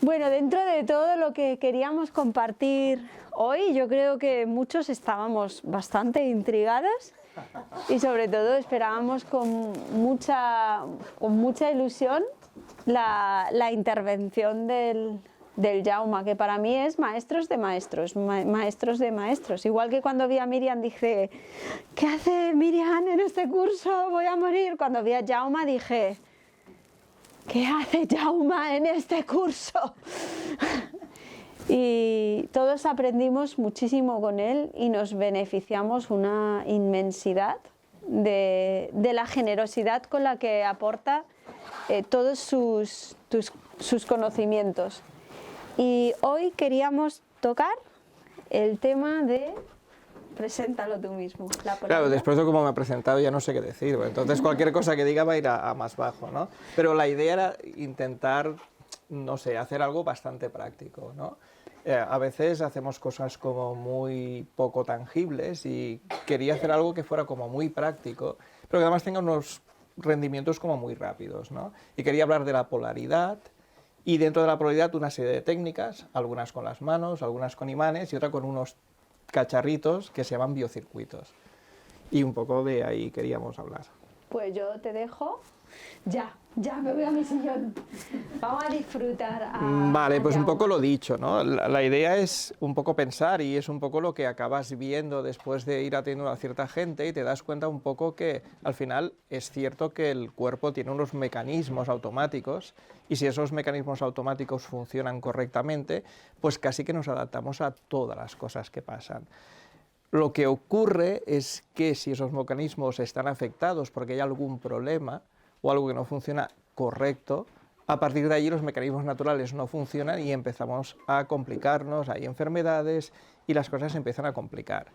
Bueno, dentro de todo lo que queríamos compartir hoy, yo creo que muchos estábamos bastante intrigados y sobre todo esperábamos con mucha ilusión la intervención del Jaume, que para mí es maestros de maestros, maestros de maestros. Igual que cuando vi a Miriam dije, ¿qué hace Miriam en este curso? Voy a morir. Cuando vi a Jaume dije, ¿qué hace Jaume en este curso? Y todos aprendimos muchísimo con él y nos beneficiamos una inmensidad de la generosidad con la que aporta todos sus conocimientos. Y hoy queríamos tocar el tema de... Preséntalo tú mismo. Claro, después de cómo me ha presentado ya no sé qué decir, entonces cualquier cosa que diga va a ir a más bajo, ¿no? Pero la idea era intentar, no sé, hacer algo bastante práctico, ¿no? A veces hacemos cosas como muy poco tangibles y quería hacer algo que fuera como muy práctico, pero que además tenga unos rendimientos como muy rápidos, ¿no? Y quería hablar de la polaridad y dentro de la polaridad una serie de técnicas, algunas con las manos, algunas con imanes y otra con unos cacharritos que se llaman biocircuitos. Y un poco de ahí queríamos hablar. Pues yo te dejo. Ya me voy a mi sillón. Vamos a disfrutar. Vale, pues un poco lo dicho, ¿no? La idea es un poco pensar y es un poco lo que acabas viendo después de ir atendiendo a cierta gente y te das cuenta un poco que al final es cierto que el cuerpo tiene unos mecanismos automáticos y si esos mecanismos automáticos funcionan correctamente, pues casi que nos adaptamos a todas las cosas que pasan. Lo que ocurre es que si esos mecanismos están afectados porque hay algún problema o algo que no funciona correcto, a partir de allí los mecanismos naturales no funcionan y empezamos a complicarnos, hay enfermedades y las cosas se empiezan a complicar.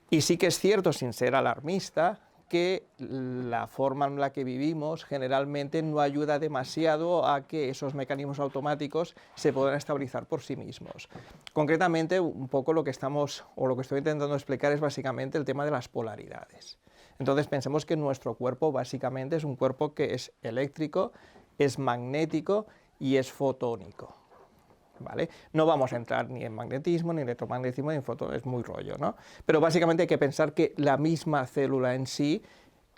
Y sí que es cierto, sin ser alarmista, que la forma en la que vivimos generalmente no ayuda demasiado a que esos mecanismos automáticos se puedan estabilizar por sí mismos. Concretamente, un poco lo que estoy intentando explicar es básicamente el tema de las polaridades. Entonces pensemos que nuestro cuerpo básicamente es un cuerpo que es eléctrico, es magnético y es fotónico. ¿Vale? No vamos a entrar ni en magnetismo, ni en electromagnetismo, ni en foto, es muy rollo, ¿no? Pero básicamente hay que pensar que la misma célula en sí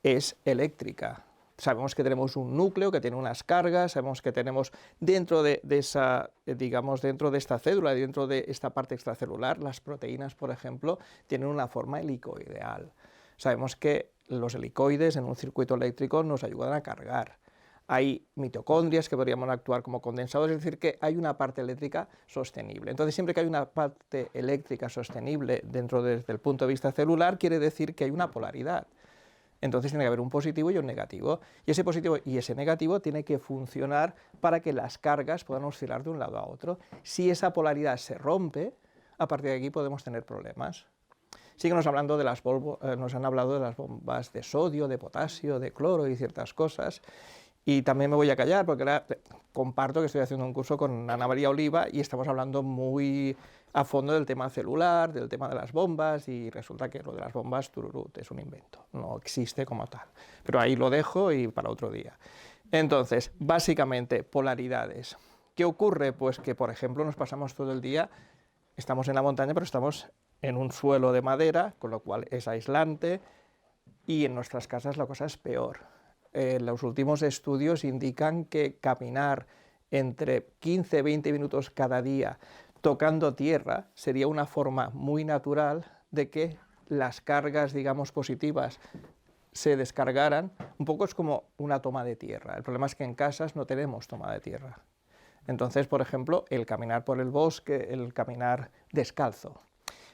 es eléctrica. Sabemos que tenemos un núcleo que tiene unas cargas, sabemos que tenemos dentro de esa, digamos, dentro de esta célula, dentro de esta parte extracelular, las proteínas, por ejemplo, tienen una forma helicoidal. Sabemos que los helicoides en un circuito eléctrico nos ayudan a cargar. Hay mitocondrias que podríamos actuar como condensadores, es decir, que hay una parte eléctrica sostenible. Entonces, siempre que hay una parte eléctrica sostenible desde el punto de vista celular, quiere decir que hay una polaridad. Entonces tiene que haber un positivo y un negativo. Y ese positivo y ese negativo tiene que funcionar para que las cargas puedan oscilar de un lado a otro. Si esa polaridad se rompe, a partir de aquí podemos tener problemas. Síguenos hablando de nos han hablado de las bombas de sodio, de potasio, de cloro y ciertas cosas. Y también me voy a callar porque ahora comparto que estoy haciendo un curso con Ana María Oliva y estamos hablando muy a fondo del tema celular, del tema de las bombas y resulta que lo de las bombas tururut es un invento, no existe como tal. Pero ahí lo dejo y para otro día. Entonces, básicamente, polaridades. ¿Qué ocurre? Pues que, por ejemplo, nos pasamos todo el día, estamos en la montaña, pero estamos en un suelo de madera, con lo cual es aislante y en nuestras casas la cosa es peor. Los últimos estudios indican que caminar entre 15 y 20 minutos cada día tocando tierra sería una forma muy natural de que las cargas, digamos, positivas se descargaran. Un poco es como una toma de tierra. El problema es que en casas no tenemos toma de tierra. Entonces, por ejemplo, el caminar por el bosque, el caminar descalzo.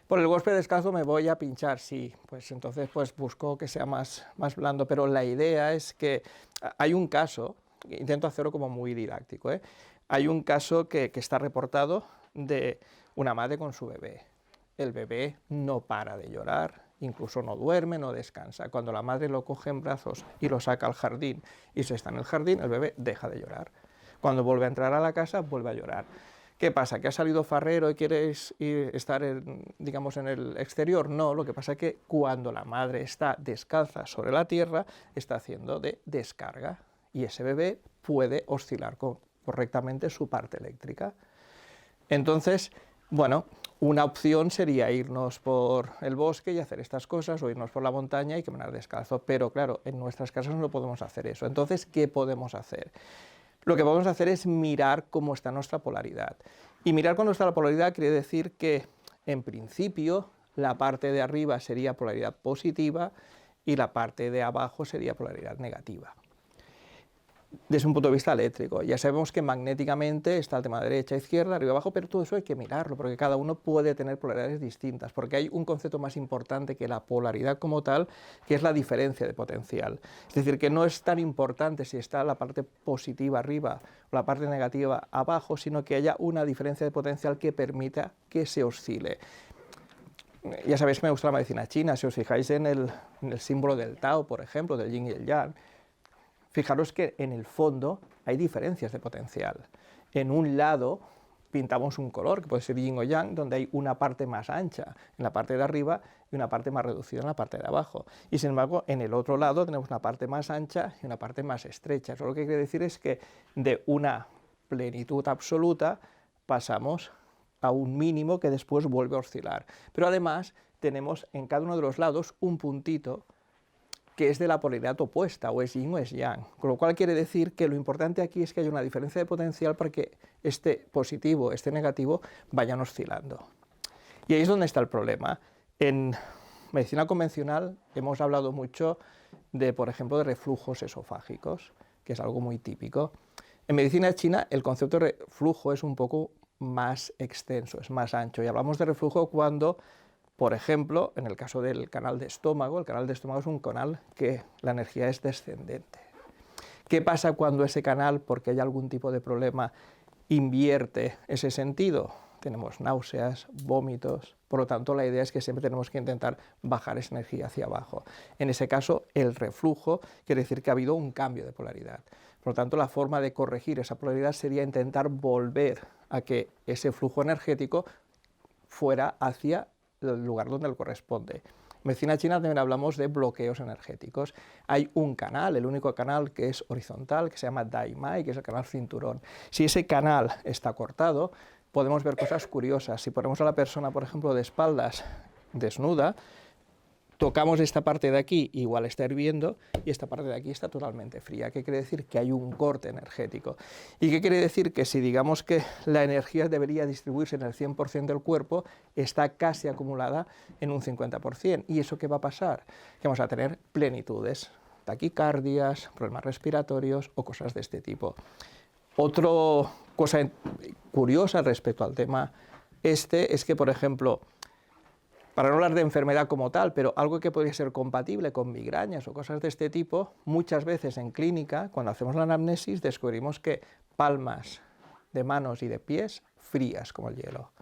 Por el bosque descalzo me voy a pinchar, sí, pues entonces pues busco que sea más blando, pero la idea es que hay un caso, intento hacerlo como muy didáctico, hay un caso que está reportado de una madre con su bebé. El bebé no para de llorar, incluso no duerme, no descansa. Cuando la madre lo coge en brazos y lo saca al jardín y se está en el jardín, el bebé deja de llorar. Cuando vuelve a entrar a la casa, vuelve a llorar. ¿Qué pasa? ¿Que ha salido farrero y quieres estar digamos, en el exterior? No, lo que pasa es que cuando la madre está descalza sobre la tierra, está haciendo de descarga y ese bebé puede oscilar con correctamente su parte eléctrica. Entonces, bueno, una opción sería irnos por el bosque y hacer estas cosas, o irnos por la montaña y caminar descalzo, pero claro, en nuestras casas no podemos hacer eso. Entonces, ¿qué podemos hacer? Lo que podemos hacer es mirar cómo está nuestra polaridad. Y mirar cómo está la polaridad quiere decir que, en principio, la parte de arriba sería polaridad positiva y la parte de abajo sería polaridad negativa. Desde un punto de vista eléctrico, ya sabemos que magnéticamente está el tema de derecha, izquierda, arriba, abajo, pero todo eso hay que mirarlo, porque cada uno puede tener polaridades distintas, porque hay un concepto más importante que la polaridad como tal, que es la diferencia de potencial. Es decir, que no es tan importante si está la parte positiva arriba o la parte negativa abajo, sino que haya una diferencia de potencial que permita que se oscile. Ya sabéis que me gusta la medicina china, si os fijáis en el símbolo del Tao, por ejemplo, del Yin y el Yang, fijaros que en el fondo hay diferencias de potencial. En un lado pintamos un color, que puede ser yin o yang, donde hay una parte más ancha en la parte de arriba y una parte más reducida en la parte de abajo. Y sin embargo, en el otro lado tenemos una parte más ancha y una parte más estrecha. Eso lo que quiere decir es que de una plenitud absoluta pasamos a un mínimo que después vuelve a oscilar. Pero además tenemos en cada uno de los lados un puntito que es de la polaridad opuesta, o es yin o es yang, con lo cual quiere decir que lo importante aquí es que haya una diferencia de potencial para que este positivo, este negativo, vayan oscilando. Y ahí es donde está el problema. En medicina convencional hemos hablado mucho de, por ejemplo, de reflujos esofágicos, que es algo muy típico. En medicina china el concepto de reflujo es un poco más extenso, es más ancho, y hablamos de reflujo cuando, por ejemplo, en el caso del canal de estómago, el canal de estómago es un canal que la energía es descendente. ¿Qué pasa cuando ese canal, porque hay algún tipo de problema, invierte ese sentido? Tenemos náuseas, vómitos, por lo tanto la idea es que siempre tenemos que intentar bajar esa energía hacia abajo. En ese caso, el reflujo quiere decir que ha habido un cambio de polaridad. Por lo tanto, la forma de corregir esa polaridad sería intentar volver a que ese flujo energético fuera hacia el lugar donde le corresponde. En medicina china también hablamos de bloqueos energéticos. Hay un canal, el único canal que es horizontal, que se llama Dai Mai, que es el canal cinturón. Si ese canal está cortado, podemos ver cosas curiosas. Si ponemos a la persona, por ejemplo, de espaldas desnuda, tocamos esta parte de aquí, igual está hirviendo, y esta parte de aquí está totalmente fría. ¿Qué quiere decir? Que hay un corte energético. ¿Y qué quiere decir? Que si digamos que la energía debería distribuirse en el 100% del cuerpo, está casi acumulada en un 50%. ¿Y eso qué va a pasar? Que vamos a tener plenitudes, taquicardias, problemas respiratorios o cosas de este tipo. Otra cosa curiosa respecto al tema es que, por ejemplo, para no hablar de enfermedad como tal, pero algo que podría ser compatible con migrañas o cosas de este tipo, muchas veces en clínica, cuando hacemos la anamnesis, descubrimos que palmas de manos y de pies frías como el hielo.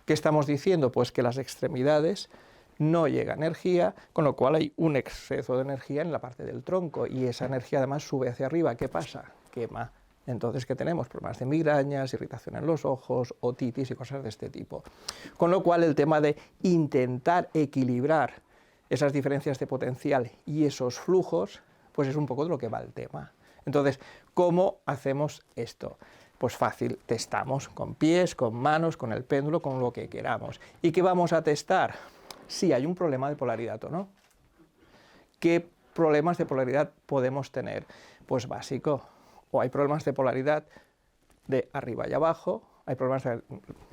¿Qué estamos diciendo? Pues que las extremidades no llega energía, con lo cual hay un exceso de energía en la parte del tronco y esa energía además sube hacia arriba. ¿Qué pasa? Quema. Entonces, ¿qué tenemos? Problemas de migrañas, irritación en los ojos, otitis y cosas de este tipo. Con lo cual, el tema de intentar equilibrar esas diferencias de potencial y esos flujos, pues es un poco de lo que va el tema. Entonces, ¿cómo hacemos esto? Pues fácil, testamos con pies, con manos, con el péndulo, con lo que queramos. ¿Y qué vamos a testar? Si hay un problema de polaridad o no. ¿Qué problemas de polaridad podemos tener? Pues básico. O hay problemas de polaridad de arriba y abajo, hay problemas de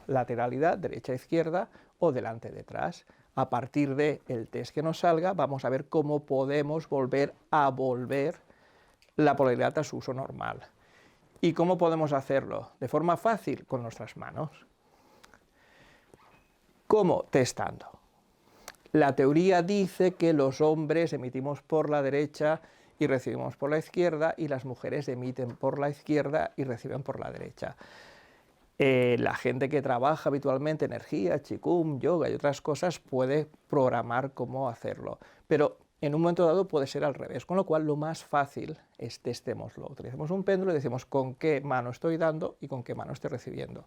lateralidad, derecha e izquierda, o delante y detrás. A partir del test que nos salga, vamos a ver cómo podemos volver la polaridad a su uso normal. ¿Y cómo podemos hacerlo? De forma fácil, con nuestras manos. ¿Cómo? Testando. La teoría dice que los hombres emitimos por la derecha y recibimos por la izquierda, y las mujeres emiten por la izquierda y reciben por la derecha. La gente que trabaja habitualmente energía, Qigong, yoga y otras cosas puede programar cómo hacerlo, pero en un momento dado puede ser al revés, con lo cual lo más fácil es testémoslo. Utilicemos un péndulo y decimos con qué mano estoy dando y con qué mano estoy recibiendo.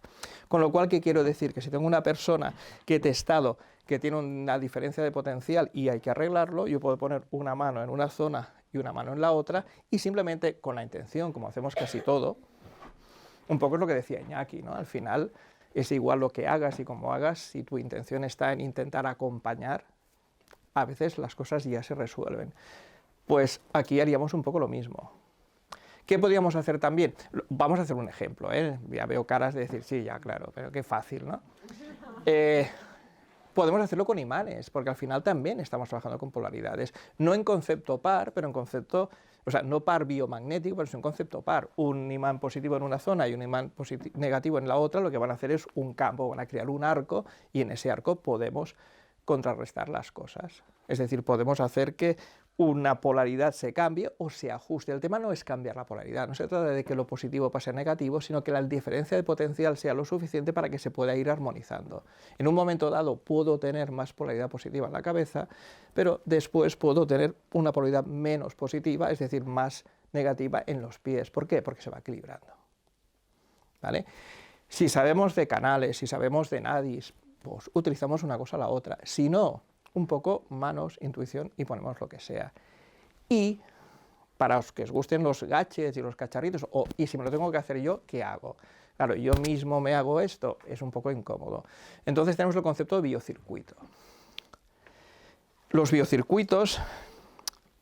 Con lo cual, ¿qué quiero decir? Que si tengo una persona que he testado que tiene una diferencia de potencial y hay que arreglarlo, yo puedo poner una mano en una zona y una mano en la otra, y simplemente con la intención, como hacemos casi todo, un poco es lo que decía Iñaki, ¿no? Al final es igual lo que hagas y cómo hagas, si tu intención está en intentar acompañar, a veces las cosas ya se resuelven. Pues aquí haríamos un poco lo mismo. ¿Qué podríamos hacer también? Vamos a hacer un ejemplo, ¿eh? Ya veo caras de decir, sí, ya claro, pero qué fácil, ¿no? Podemos hacerlo con imanes, porque al final también estamos trabajando con polaridades. No en concepto par, pero en concepto, o sea, no par biomagnético, pero es un concepto par. Un imán positivo en una zona y un imán negativo en la otra, lo que van a hacer es un campo, van a crear un arco, y en ese arco podemos contrarrestar las cosas. Es decir, podemos hacer que una polaridad se cambie o se ajuste. El tema no es cambiar la polaridad, no se trata de que lo positivo pase a negativo, sino que la diferencia de potencial sea lo suficiente para que se pueda ir armonizando. En un momento dado puedo tener más polaridad positiva en la cabeza, pero después puedo tener una polaridad menos positiva, es decir, más negativa en los pies. ¿Por qué? Porque se va equilibrando. ¿Vale? Si sabemos de canales, si sabemos de nadis, pues utilizamos una cosa a la otra. Si no, un poco manos, intuición y ponemos lo que sea. Y para los que os gusten los gadgets y los cacharritos, y si me lo tengo que hacer yo, ¿qué hago? Claro, yo mismo me hago esto, es un poco incómodo. Entonces tenemos el concepto de biocircuito. Los biocircuitos,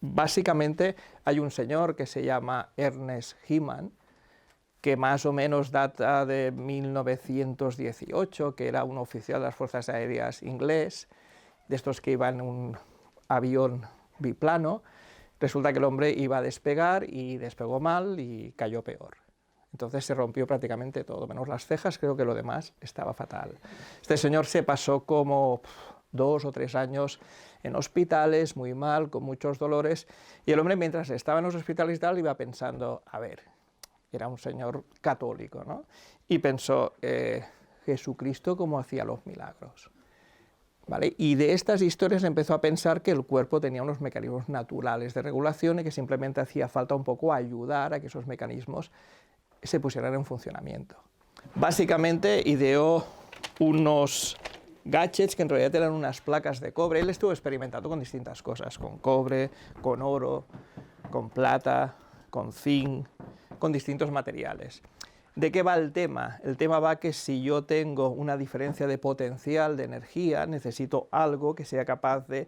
básicamente hay un señor que se llama Ernest Hyman, que más o menos data de 1918, que era un oficial de las Fuerzas Aéreas inglés, de estos que iban en un avión biplano. Resulta que el hombre iba a despegar y despegó mal y cayó peor. Entonces se rompió prácticamente todo, menos las cejas, creo que lo demás estaba fatal. Este señor se pasó como 2 o 3 años en hospitales, muy mal, con muchos dolores, y el hombre mientras estaba en los hospitales y tal iba pensando, a ver, era un señor católico, ¿no? Y pensó, Jesucristo cómo hacía los milagros. ¿Vale? Y de estas historias empezó a pensar que el cuerpo tenía unos mecanismos naturales de regulación y que simplemente hacía falta un poco ayudar a que esos mecanismos se pusieran en funcionamiento. Básicamente ideó unos gadgets que en realidad eran unas placas de cobre. Él estuvo experimentando con distintas cosas, con cobre, con oro, con plata, con zinc, con distintos materiales. ¿De qué va el tema? El tema va que si yo tengo una diferencia de potencial, de energía, necesito algo que sea capaz de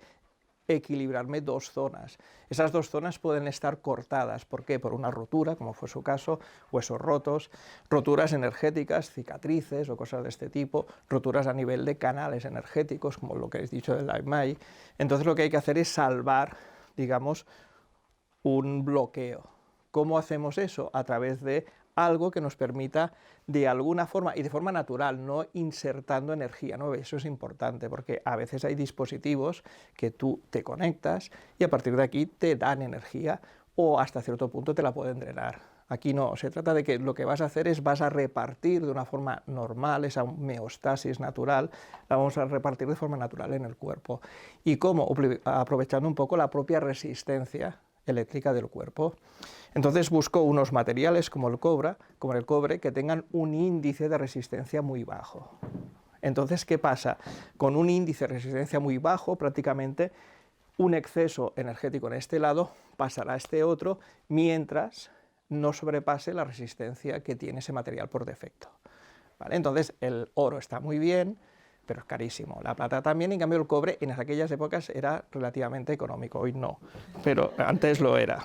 equilibrarme 2 zonas. Esas 2 zonas pueden estar cortadas. ¿Por qué? Por una rotura, como fue su caso, huesos rotos, roturas energéticas, cicatrices o cosas de este tipo, roturas a nivel de canales energéticos, como lo que habéis dicho del Laimai. Entonces lo que hay que hacer es salvar, digamos, un bloqueo. ¿Cómo hacemos eso? A través de algo que nos permita de alguna forma, y de forma natural, no insertando energía, ¿no? Eso es importante, porque a veces hay dispositivos que tú te conectas y a partir de aquí te dan energía o hasta cierto punto te la pueden drenar. Aquí no, se trata de que lo que vas a hacer es vas a repartir de una forma normal, esa homeostasis natural, la vamos a repartir de forma natural en el cuerpo. ¿Y cómo? Aprovechando un poco la propia resistencia eléctrica del cuerpo. Entonces busco unos materiales como el cobre, que tengan un índice de resistencia muy bajo. Entonces, ¿qué pasa? Con un índice de resistencia muy bajo, prácticamente un exceso energético en este lado pasará a este otro, mientras no sobrepase la resistencia que tiene ese material por defecto. ¿Vale? Entonces, el oro está muy bien, pero es carísimo. La plata también, en cambio el cobre en aquellas épocas era relativamente económico, hoy no, pero antes lo era.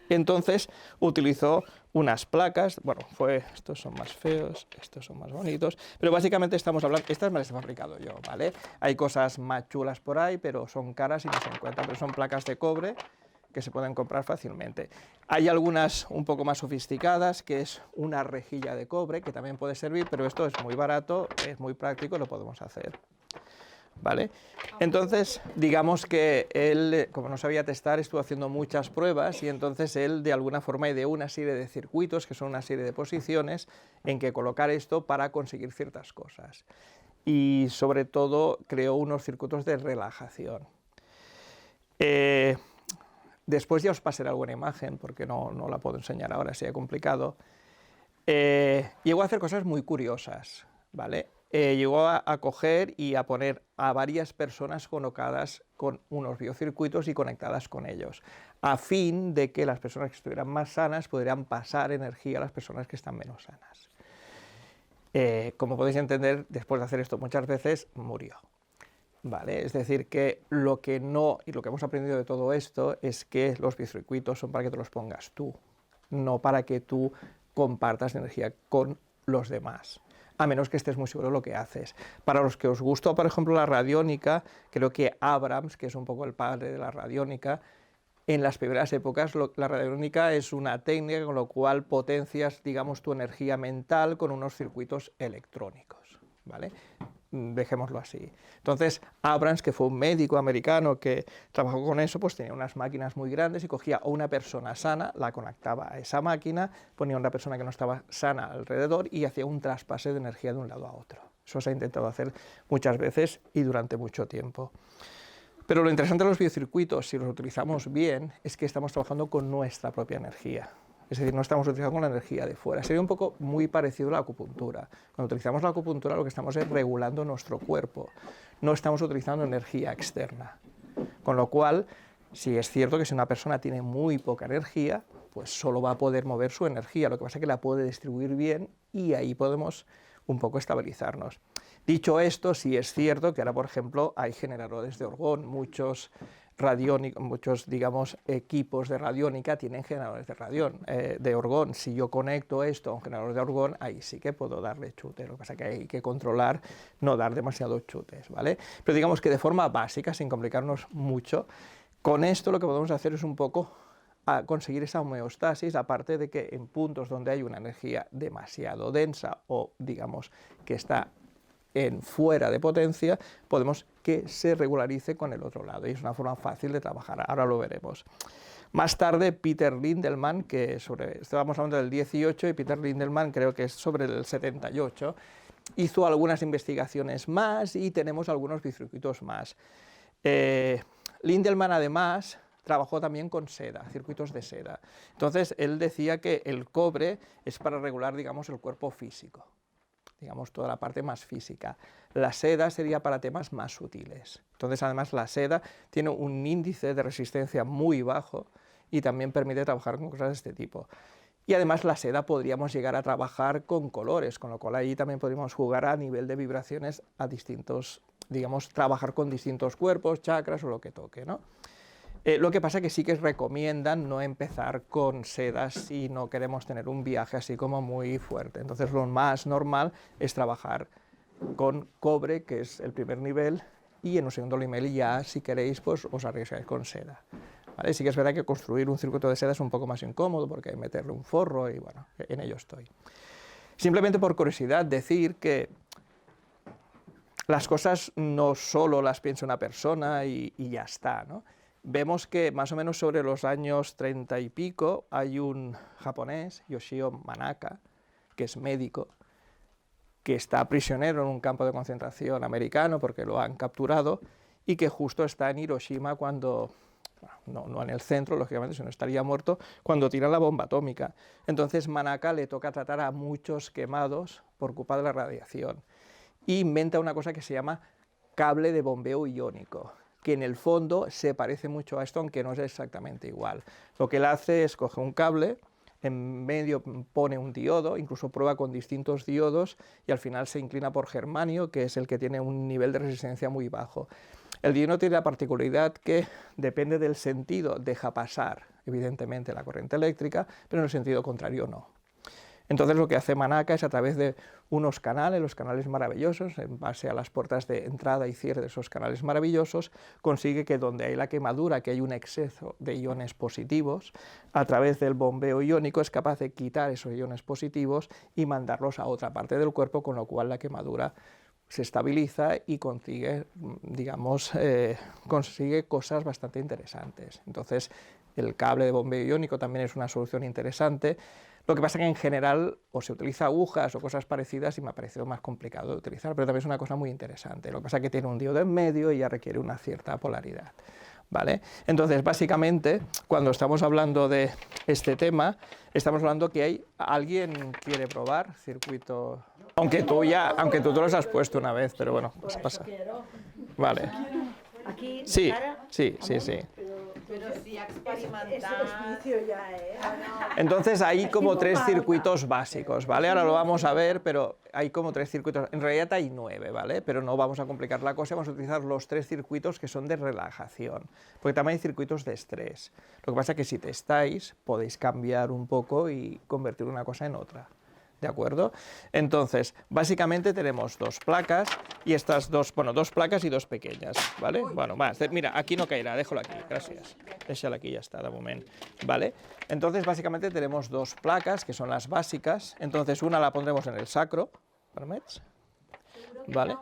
Entonces utilizó unas placas, bueno, estos son más feos, estos son más bonitos, pero básicamente estamos hablando, estas me las he fabricado yo, ¿vale? Hay cosas más chulas por ahí, pero son caras y no se encuentran, pero son placas de cobre que se pueden comprar fácilmente. Hay algunas un poco más sofisticadas, que es una rejilla de cobre, que también puede servir, pero esto es muy barato, es muy práctico y lo podemos hacer. ¿Vale? Entonces, digamos que él, como no sabía testar, estuvo haciendo muchas pruebas y entonces él de alguna forma ideó una serie de circuitos, que son una serie de posiciones en que colocar esto para conseguir ciertas cosas. Y sobre todo creó unos circuitos de relajación. Después ya os pasaré alguna imagen, porque no la puedo enseñar ahora, sería complicado. Llegó a hacer cosas muy curiosas, ¿vale? Llegó a coger y a poner a varias personas colocadas con unos biocircuitos y conectadas con ellos, a fin de que las personas que estuvieran más sanas pudieran pasar energía a las personas que están menos sanas. Como podéis entender, después de hacer esto muchas veces, murió. ¿Vale? Es decir, que lo que no, y lo que hemos aprendido de todo esto, es que los bicircuitos son para que te los pongas tú, no para que tú compartas energía con los demás, a menos que estés muy seguro de lo que haces. Para los que os gusta, por ejemplo, la radiónica, creo que Abrams, que es un poco el padre de la radiónica, en las primeras épocas la radiónica es una técnica con la cual potencias, digamos, tu energía mental con unos circuitos electrónicos, ¿vale? Dejémoslo así. Entonces, Abrams, que fue un médico americano que trabajó con eso, pues tenía unas máquinas muy grandes y cogía a una persona sana, la conectaba a esa máquina, ponía a una persona que no estaba sana alrededor y hacía un traspase de energía de un lado a otro. Eso se ha intentado hacer muchas veces y durante mucho tiempo. Pero lo interesante de los biocircuitos, si los utilizamos bien, es que estamos trabajando con nuestra propia energía. Es decir, no estamos utilizando la energía de fuera. Sería un poco muy parecido a la acupuntura. Cuando utilizamos la acupuntura lo que estamos es regulando nuestro cuerpo. No estamos utilizando energía externa. Con lo cual, si es cierto que si una persona tiene muy poca energía, pues solo va a poder mover su energía. Lo que pasa es que la puede distribuir bien y ahí podemos un poco estabilizarnos. Dicho esto, sí es cierto que ahora, por ejemplo, hay generadores de orgón. Muchos digamos, equipos de radiónica tienen generadores de orgón. Si yo conecto esto a un generador de orgón, ahí sí que puedo darle chute. Lo que pasa es que hay que controlar no dar demasiados chutes, ¿vale? Pero digamos que de forma básica, sin complicarnos mucho, con esto lo que podemos hacer es un poco a conseguir esa homeostasis, aparte de que en puntos donde hay una energía demasiado densa o, digamos, que está fuera de potencia, podemos que se regularice con el otro lado, y es una forma fácil de trabajar, ahora lo veremos. Más tarde, Peter Lindemann, que estábamos hablando del 18, y Peter Lindemann creo que es sobre el 78, hizo algunas investigaciones más y tenemos algunos bicircuitos más. Lindemann además trabajó también con seda, circuitos de seda. Entonces, él decía que el cobre es para regular, digamos, el cuerpo físico, digamos, toda la parte más física. La seda sería para temas más sutiles. Entonces, además, la seda tiene un índice de resistencia muy bajo y también permite trabajar con cosas de este tipo. Y además, la seda podríamos llegar a trabajar con colores, con lo cual ahí también podríamos jugar a nivel de vibraciones a distintos, digamos, trabajar con distintos cuerpos, chakras o lo que toque, ¿no? Lo que pasa es que sí que recomiendan no empezar con sedas si no queremos tener un viaje así como muy fuerte. Entonces lo más normal es trabajar con cobre, que es el primer nivel, y en un segundo nivel ya, si queréis, pues os arriesgáis con seda. ¿Vale? Sí que es verdad que construir un circuito de seda es un poco más incómodo porque hay que meterle un forro y bueno, en ello estoy. Simplemente por curiosidad decir que las cosas no solo las piensa una persona y ya está, ¿no? Vemos que más o menos sobre los años 30 y pico hay un japonés, Yoshio Manaka, que es médico, que está prisionero en un campo de concentración americano porque lo han capturado y que justo está en Hiroshima cuando, no en el centro, lógicamente, sino estaría muerto, cuando tiran la bomba atómica. Entonces Manaka le toca tratar a muchos quemados por culpa de la radiación e inventa una cosa que se llama cable de bombeo iónico, que en el fondo se parece mucho a esto, aunque no es exactamente igual. Lo que él hace es coge un cable, en medio pone un diodo, incluso prueba con distintos diodos, y al final se inclina por germanio, que es el que tiene un nivel de resistencia muy bajo. El diodo tiene la particularidad que depende del sentido, deja pasar, evidentemente, la corriente eléctrica, pero en el sentido contrario no. Entonces lo que hace Manaka es a través de unos canales, los canales maravillosos, en base a las puertas de entrada y cierre de esos canales maravillosos, consigue que donde hay la quemadura, que hay un exceso de iones positivos, a través del bombeo iónico es capaz de quitar esos iones positivos y mandarlos a otra parte del cuerpo, con lo cual la quemadura se estabiliza y consigue, digamos, consigue cosas bastante interesantes. Entonces el cable de bombeo iónico también es una solución interesante. Lo que pasa es que en general o se utiliza agujas o cosas parecidas y me ha parecido más complicado de utilizar, pero también es una cosa muy interesante. Lo que pasa es que tiene un diodo en medio y ya requiere una cierta polaridad, ¿vale? Entonces, básicamente, cuando estamos hablando de este tema, estamos hablando que alguien quiere probar circuito, aunque tú te los has puesto una vez, pero bueno, pasa. Vale. Sí. Pero si ya experimentar. Es vicio ya, ¿eh? Entonces hay como 3 circuitos básicos, ¿vale? Ahora lo vamos a ver, pero hay como 3 circuitos. En realidad hay 9, ¿vale? Pero no vamos a complicar la cosa, vamos a utilizar los 3 circuitos que son de relajación, porque también hay circuitos de estrés. Lo que pasa es que si testáis, podéis cambiar un poco y convertir una cosa en otra. ¿De acuerdo? Entonces, básicamente tenemos 2 placas y estas dos placas y 2 pequeñas, ¿vale? Bueno, más, mira, aquí no caerá, déjalo aquí, gracias. Déjalo aquí, ya está, de momento, ¿vale? Entonces, básicamente tenemos 2 placas, que son las básicas. Entonces, una la pondremos en el sacro, ¿permets? ¿Vale?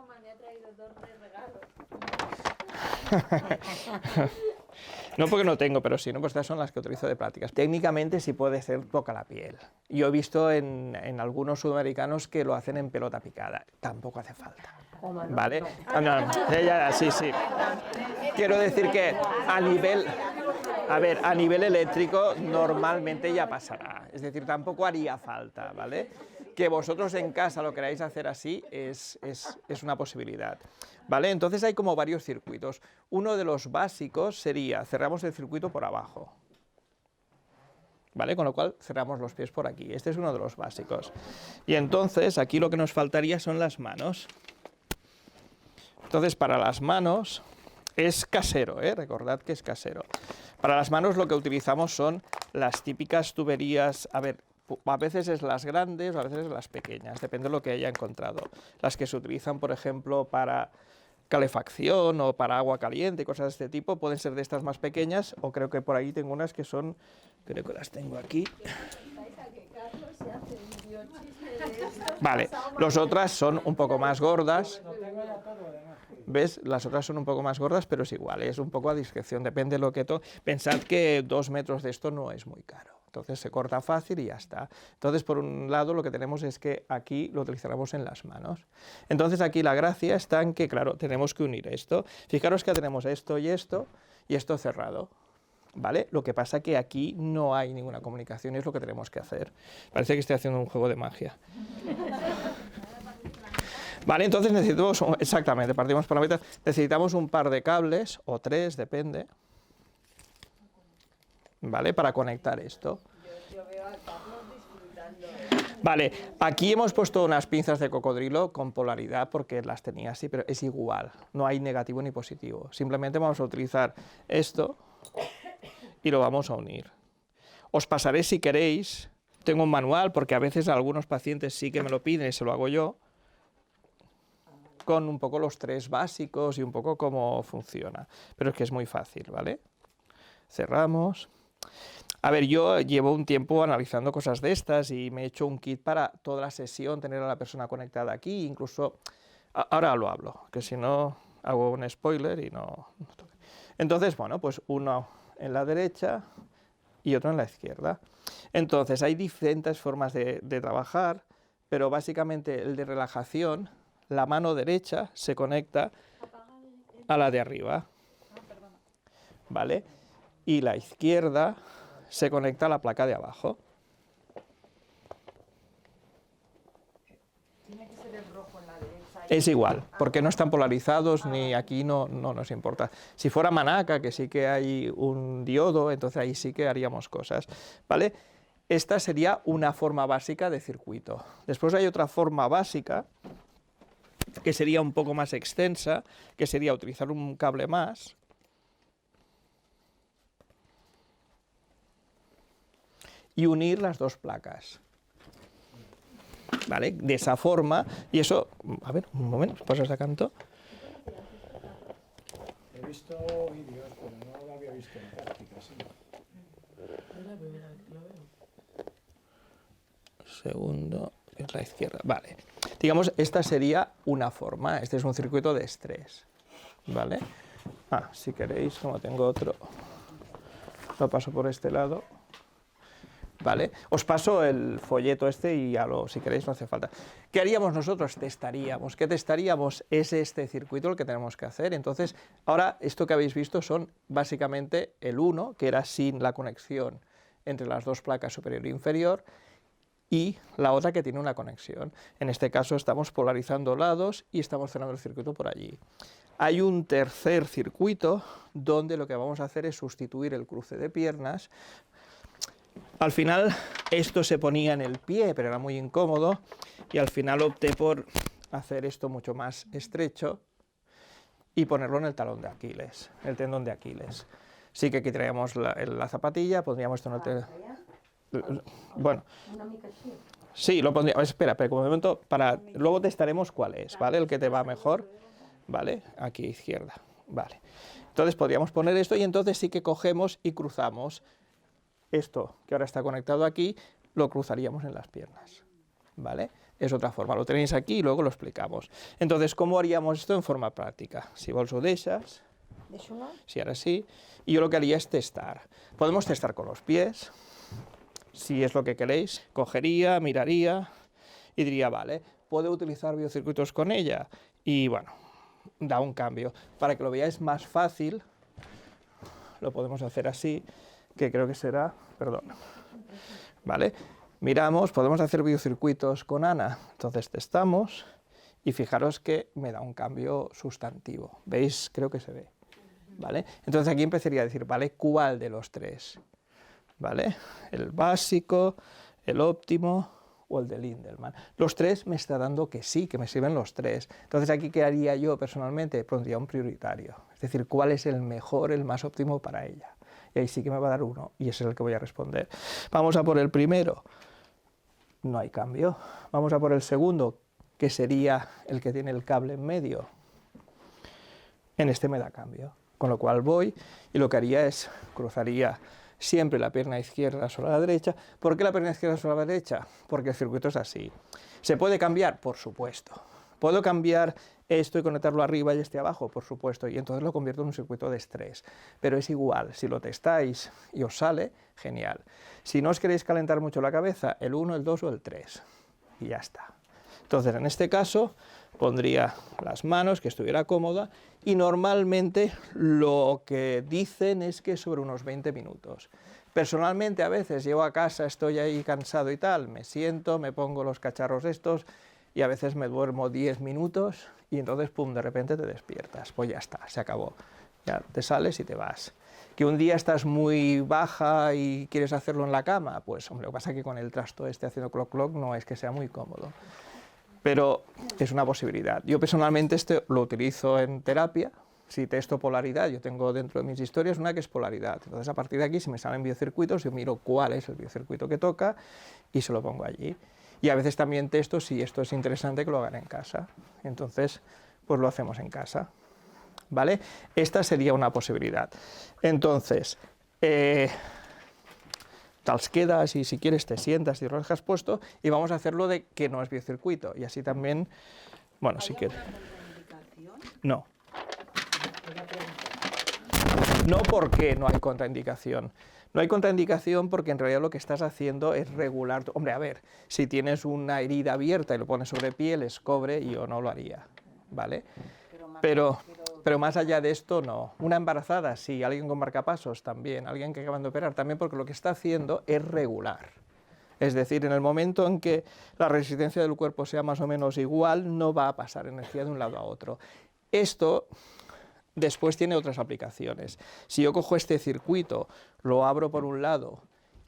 No porque no tengo, pero sí, ¿no? Pues estas son las que utilizo de prácticas. Técnicamente sí puede ser toca la piel. Yo he visto en algunos sudamericanos que lo hacen en pelota picada. Tampoco hace falta. ¿Vale? Sí. Quiero decir que a nivel eléctrico normalmente ya pasará. Es decir, tampoco haría falta, ¿vale? Que vosotros en casa lo queráis hacer así es una posibilidad, ¿vale? Entonces hay como varios circuitos. Uno de los básicos sería, cerramos el circuito por abajo, ¿vale? Con lo cual cerramos los pies por aquí. Este es uno de los básicos. Y entonces aquí lo que nos faltaría son las manos. Entonces para las manos es casero, ¿eh? Recordad que es casero. Para las manos lo que utilizamos son las típicas tuberías, a veces es las grandes o a veces es las pequeñas, depende de lo que haya encontrado. Las que se utilizan, por ejemplo, para calefacción o para agua caliente, cosas de este tipo, pueden ser de estas más pequeñas, o creo que por ahí tengo unas que son, creo que las tengo aquí. Vale, las otras son un poco más gordas. ¿Ves? Las otras son un poco más gordas, pero es igual, es un poco a discreción, depende de lo que... Pensad que 2 metros de esto no es muy caro. Entonces se corta fácil y ya está. Entonces, por un lado, lo que tenemos es que aquí lo utilizaremos en las manos. Entonces, aquí la gracia está en que, claro, tenemos que unir esto. Fijaros que tenemos esto y esto cerrado, ¿vale? Lo que pasa que aquí no hay ninguna comunicación y es lo que tenemos que hacer. Parece que estoy haciendo un juego de magia. Vale, entonces necesitamos, exactamente, partimos por la mitad, necesitamos un par de cables, o 3, depende, ¿vale? Para conectar esto. Vale, aquí hemos puesto unas pinzas de cocodrilo con polaridad porque las tenía así, pero es igual, no hay negativo ni positivo. Simplemente vamos a utilizar esto y lo vamos a unir. Os pasaré si queréis, tengo un manual porque a veces algunos pacientes sí que me lo piden y se lo hago yo, con un poco los 3 básicos y un poco cómo funciona. Pero es que es muy fácil, ¿vale? Cerramos. A ver, yo llevo un tiempo analizando cosas de estas y me he hecho un kit para toda la sesión, tener a la persona conectada aquí, incluso... Ahora lo hablo, que si no hago un spoiler y no... Entonces, bueno, pues uno en la derecha y otro en la izquierda. Entonces, hay diferentes formas de trabajar, pero básicamente el de relajación... La mano derecha se conecta a la de arriba, ¿vale? Y la izquierda se conecta a la placa de abajo. Tiene que ser el rojo en la derecha. Es igual, porque no están polarizados ni aquí no nos importa. Si fuera manaca, que sí que hay un diodo, entonces ahí sí que haríamos cosas, ¿vale? Esta sería una forma básica de circuito. Después hay otra forma básica que sería un poco más extensa, que sería utilizar un cable más y unir las 2 placas, ¿vale? De esa forma, y eso, a ver, un momento, pasas de canto. He visto vídeos, pero no lo había visto en práctica, sí. Es la primera vez que lo veo. Segundo, es la izquierda, vale. Digamos, esta sería una forma, este es un circuito de estrés, ¿vale? Si queréis, como tengo otro, lo paso por este lado, ¿vale? Os paso el folleto este y ya si queréis no hace falta. ¿Qué haríamos nosotros? Testaríamos. ¿Qué testaríamos? Es este circuito el que tenemos que hacer. Entonces, ahora esto que habéis visto son básicamente el 1, que era sin la conexión entre las 2 placas superior e inferior, y la otra que tiene una conexión. En este caso estamos polarizando lados y estamos cerrando el circuito por allí. Hay un tercer circuito donde lo que vamos a hacer es sustituir el cruce de piernas. Al final esto se ponía en el pie, pero era muy incómodo, y al final opté por hacer esto mucho más estrecho y ponerlo en el talón de Aquiles, el tendón de Aquiles. Sí que quitaríamos la zapatilla, pondríamos esto en el bueno, sí, lo pondría. Espera, pero como momento, luego testaremos cuál es, ¿vale? El que te va mejor, ¿vale? Aquí izquierda, ¿vale? Entonces podríamos poner esto y entonces sí que cogemos y cruzamos esto que ahora está conectado aquí, lo cruzaríamos en las piernas, ¿vale? Es otra forma, lo tenéis aquí y luego lo explicamos. Entonces, ¿cómo haríamos esto en forma práctica? Si vos lo dejas, si ahora sí, y yo lo que haría es testar. Podemos testar con los pies, si es lo que queréis, cogería, miraría y diría, vale, ¿puedo utilizar biocircuitos con ella? Y bueno, da un cambio. Para que lo veáis más fácil, lo podemos hacer así, que creo que será, perdón, ¿vale? Miramos, podemos hacer biocircuitos con Ana, entonces testamos y fijaros que me da un cambio sustantivo, ¿veis? Creo que se ve, ¿vale? Entonces aquí empezaría a decir, ¿vale? ¿Cuál de los tres? ¿Vale? El básico, el óptimo o el de Lindelmann. Los tres me está dando que sí, que me sirven los tres. Entonces aquí, ¿qué haría yo personalmente? Pondría un prioritario, es decir, ¿cuál es el mejor, el más óptimo para ella? Y ahí sí que me va a dar uno, y ese es el que voy a responder. Vamos a por el primero, no hay cambio. Vamos a por el segundo, que sería el que tiene el cable en medio. En este me da cambio, con lo cual voy y lo que haría es cruzaría siempre la pierna izquierda sobre la derecha. ¿Por qué la pierna izquierda sobre la derecha? Porque el circuito es así. ¿Se puede cambiar? Por supuesto. ¿Puedo cambiar esto y conectarlo arriba y este abajo? Por supuesto, y entonces lo convierto en un circuito de estrés. Pero es igual, si lo testáis y os sale, genial. Si no os queréis calentar mucho la cabeza, el 1, el 2 o el 3. Y ya está. Entonces, en este caso, pondría las manos, que estuviera cómoda, y normalmente lo que dicen es que sobre unos 20 minutos. Personalmente, a veces llego a casa, estoy ahí cansado y tal, me siento, me pongo los cacharros estos, y a veces me duermo 10 minutos y entonces, pum, de repente te despiertas. Pues ya está, se acabó. Ya te sales y te vas. Que un día estás muy baja y quieres hacerlo en la cama, pues hombre, lo que pasa es que con el trasto haciendo cloc no es que sea muy cómodo. Pero es una posibilidad. Yo personalmente lo utilizo en terapia. Si testo polaridad, yo tengo dentro de mis historias una que es polaridad. Entonces, a partir de aquí, si me salen biocircuitos, yo miro cuál es el biocircuito que toca y se lo pongo allí. Y a veces también testo si esto es interesante que lo hagan en casa. Entonces, pues lo hacemos en casa, ¿vale? Esta sería una posibilidad. Entonces, tal quedas y si quieres te sientas y lo dejas puesto y vamos a hacerlo de que no es biocircuito. Y así también, bueno, si quieres. No. No porque no hay contraindicación. No hay contraindicación porque en realidad lo que estás haciendo es regular. Hombre, a ver, si tienes una herida abierta y lo pones sobre piel, es cobre, y yo no lo haría, ¿vale? Pero más allá de esto, no. Una embarazada, sí. Alguien con marcapasos, también. Alguien que acaban de operar, también, porque lo que está haciendo es regular. Es decir, en el momento en que la resistencia del cuerpo sea más o menos igual, no va a pasar energía de un lado a otro. Esto después tiene otras aplicaciones. Si yo cojo este circuito, lo abro por un lado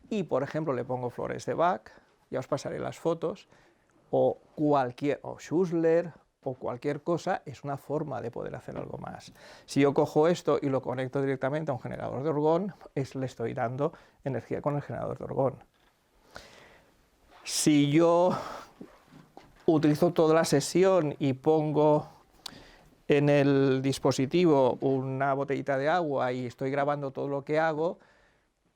y, por ejemplo, le pongo flores de Bach, ya os pasaré las fotos, o Schussler, o cualquier cosa, es una forma de poder hacer algo más. Si yo cojo esto y lo conecto directamente a un generador de orgón, le estoy dando energía con el generador de orgón. Si yo utilizo toda la sesión y pongo en el dispositivo una botellita de agua y estoy grabando todo lo que hago,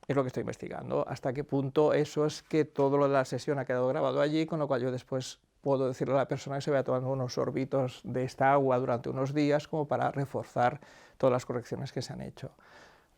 es lo que estoy investigando. Hasta qué punto eso es que todo lo de la sesión ha quedado grabado allí, con lo cual yo después puedo decirle a la persona que se vaya tomando unos sorbitos de esta agua durante unos días como para reforzar todas las correcciones que se han hecho.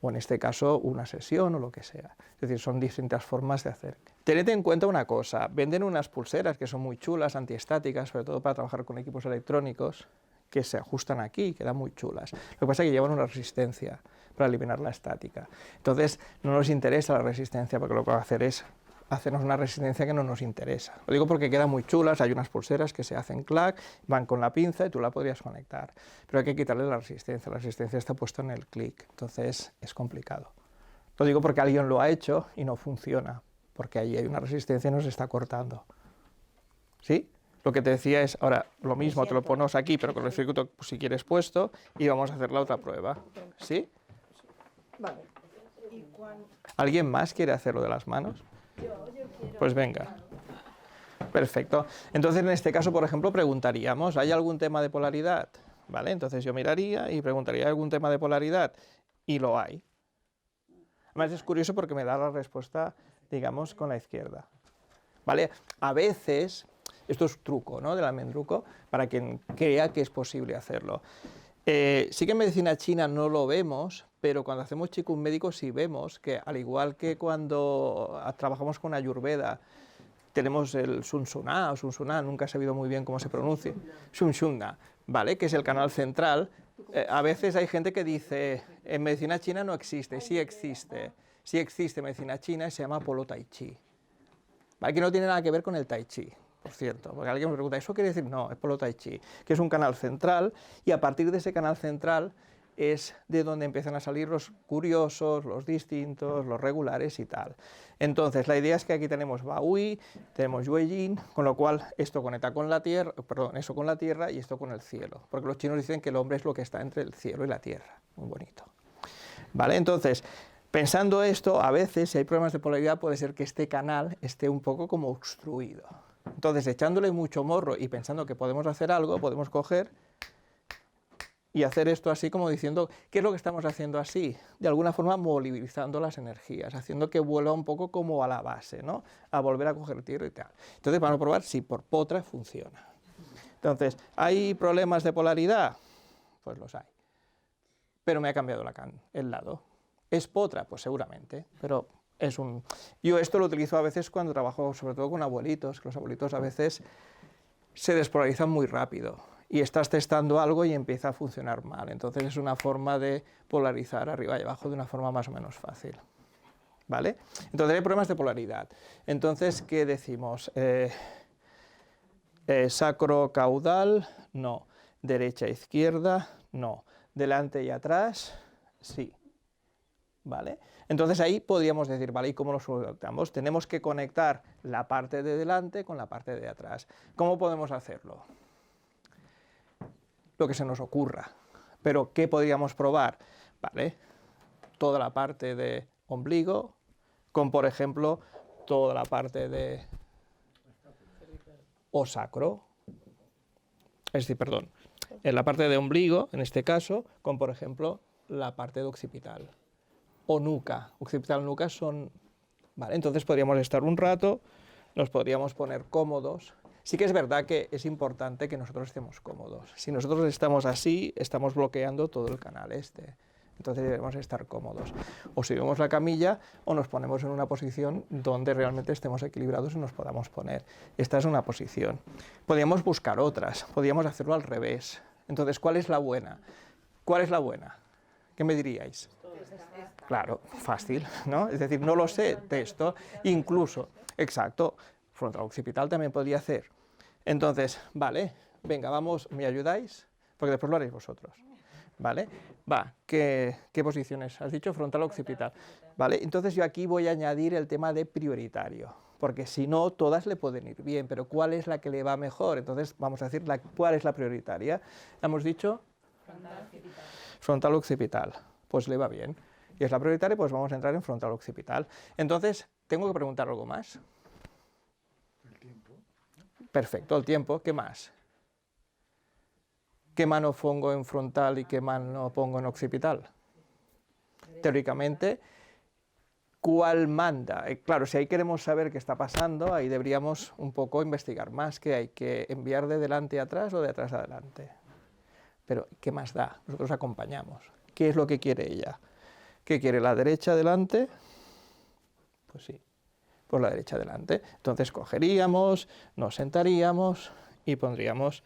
O en este caso, una sesión o lo que sea. Es decir, son distintas formas de hacer. Tened en cuenta una cosa, venden unas pulseras que son muy chulas, antiestáticas, sobre todo para trabajar con equipos electrónicos, que se ajustan aquí, quedan muy chulas. Lo que pasa es que llevan una resistencia para eliminar la estática. Entonces, no nos interesa la resistencia, porque lo que va a hacer es hacernos una resistencia que no nos interesa. Lo digo porque quedan muy chulas, hay unas pulseras que se hacen clac, van con la pinza y tú la podrías conectar, pero hay que quitarle la resistencia está puesta en el clic, entonces es complicado. Lo digo porque alguien lo ha hecho y no funciona, porque ahí hay una resistencia y nos está cortando. ¿Sí? Lo que te decía es, ahora lo mismo, te lo ponemos aquí, pero con el circuito si quieres puesto, y vamos a hacer la otra prueba. ¿Sí? Vale. ¿Alguien más quiere hacer lo de las manos? Pues venga. Perfecto. Entonces, en este caso, por ejemplo, preguntaríamos, ¿hay algún tema de polaridad? ¿Vale? Entonces yo miraría y preguntaría, ¿hay algún tema de polaridad? Y lo hay. Además es curioso porque me da la respuesta, digamos, con la izquierda. ¿Vale? A veces, esto es truco, ¿no?, del almendruco, para quien crea que es posible hacerlo. Sí que en medicina china no lo vemos, pero cuando hacemos Qigong médico sí vemos que, al igual que cuando trabajamos con Ayurveda, tenemos el Sunsuna o Sunsuna, nunca he sabido muy bien cómo se pronuncia, Sunshuna, ¿vale?, que es el canal central. A veces hay gente que dice, en medicina china no existe, sí existe medicina china y se llama Polo Tai Chi, ¿vale?, que no tiene nada que ver con el Tai Chi. Por cierto, porque alguien me pregunta, ¿eso quiere decir? No, es Polo Tai Chi, que es un canal central, y a partir de ese canal central es de donde empiezan a salir los curiosos, los distintos, los regulares y tal. Entonces, la idea es que aquí tenemos Baoyi, tenemos Yuejin, con lo cual esto conecta con la tierra, perdón, eso con la tierra y esto con el cielo, porque los chinos dicen que el hombre es lo que está entre el cielo y la tierra. Muy bonito. ¿Vale? Entonces, pensando esto, a veces, si hay problemas de polaridad, puede ser que este canal esté un poco como obstruido. Entonces, echándole mucho morro y pensando que podemos hacer algo, podemos coger y hacer esto así, como diciendo, ¿qué es lo que estamos haciendo así? De alguna forma movilizando las energías, haciendo que vuelva un poco como a la base, ¿no?, a volver a coger tierra y tal. Entonces, vamos a probar si por potra funciona. Entonces, ¿hay problemas de polaridad? Pues los hay. Pero me ha cambiado el lado. ¿Es potra? Pues seguramente, pero yo esto lo utilizo a veces cuando trabajo sobre todo con abuelitos, que los abuelitos a veces se despolarizan muy rápido y estás testando algo y empieza a funcionar mal, entonces es una forma de polarizar arriba y abajo de una forma más o menos fácil, ¿vale? Entonces hay problemas de polaridad. Entonces, ¿qué decimos? Sacro caudal, no. Derecha e izquierda, no. Delante y atrás, sí. ¿Vale? Entonces ahí podríamos decir, ¿vale? ¿Y cómo lo solucionamos? Tenemos que conectar la parte de delante con la parte de atrás. ¿Cómo podemos hacerlo? Lo que se nos ocurra. Pero, ¿qué podríamos probar? ¿Vale? Toda la parte de ombligo, con, por ejemplo, toda la parte de o sacro. Es decir, perdón, en la parte de ombligo, en este caso, con, por ejemplo, la parte de occipital. O nuca, occipital, nuca son... Vale, entonces podríamos estar un rato, nos podríamos poner cómodos. Sí que es verdad que es importante que nosotros estemos cómodos. Si nosotros estamos así, estamos bloqueando todo el canal este. Entonces debemos estar cómodos. O subimos la camilla o nos ponemos en una posición donde realmente estemos equilibrados y nos podamos poner. Esta es una posición. Podríamos buscar otras, podríamos hacerlo al revés. Entonces, ¿cuál es la buena? ¿Cuál es la buena? ¿Qué me diríais? Claro, fácil, ¿no? Es decir, no lo sé, texto, incluso, exacto, frontal occipital también podría hacer. Entonces, vale, venga, vamos, ¿me ayudáis? Porque después lo haréis vosotros, ¿vale? Va, ¿qué posiciones? Has dicho frontal occipital, ¿vale? Entonces yo aquí voy a añadir el tema de prioritario, porque si no, todas le pueden ir bien, pero ¿cuál es la que le va mejor? Entonces vamos a decir cuál es la prioritaria. ¿Hemos dicho? Frontal occipital. Frontal occipital, pues le va bien. Y es la prioritaria, pues vamos a entrar en frontal occipital. Entonces, ¿tengo que preguntar algo más? El tiempo. Perfecto, el tiempo. ¿Qué más? ¿Qué mano pongo en frontal y qué mano pongo en occipital? Teóricamente, ¿cuál manda? Claro, si ahí queremos saber qué está pasando, ahí deberíamos un poco investigar más, que hay que enviar de delante a atrás o de atrás a adelante. Pero, ¿qué más da? Nosotros acompañamos. ¿Qué es lo que quiere ella? ¿Qué quiere? ¿La derecha adelante? Pues sí, pues la derecha adelante. Entonces cogeríamos, nos sentaríamos y pondríamos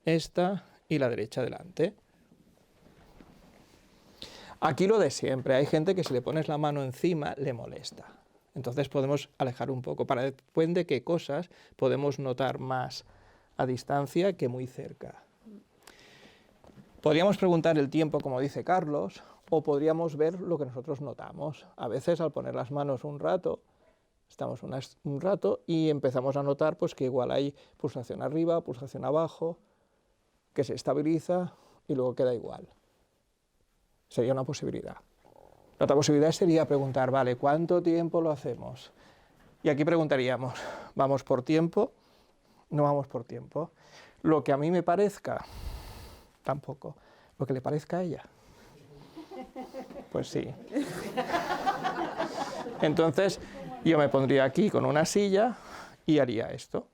esta y la derecha adelante. Aquí lo de siempre, hay gente que si le pones la mano encima le molesta. Entonces podemos alejar un poco, para depende qué cosas podemos notar más a distancia que muy cerca. Podríamos preguntar el tiempo, como dice Carlos, o podríamos ver lo que nosotros notamos. A veces al poner las manos un rato, estamos un rato y empezamos a notar pues, que igual hay pulsación arriba, pulsación abajo, que se estabiliza y luego queda igual. Sería una posibilidad. La otra posibilidad sería preguntar, vale, ¿cuánto tiempo lo hacemos? Y aquí preguntaríamos, ¿vamos por tiempo? No vamos por tiempo. Lo que a mí me parezca, tampoco. Lo que le parezca a ella. Pues sí. Entonces, yo me pondría aquí con una silla y haría esto.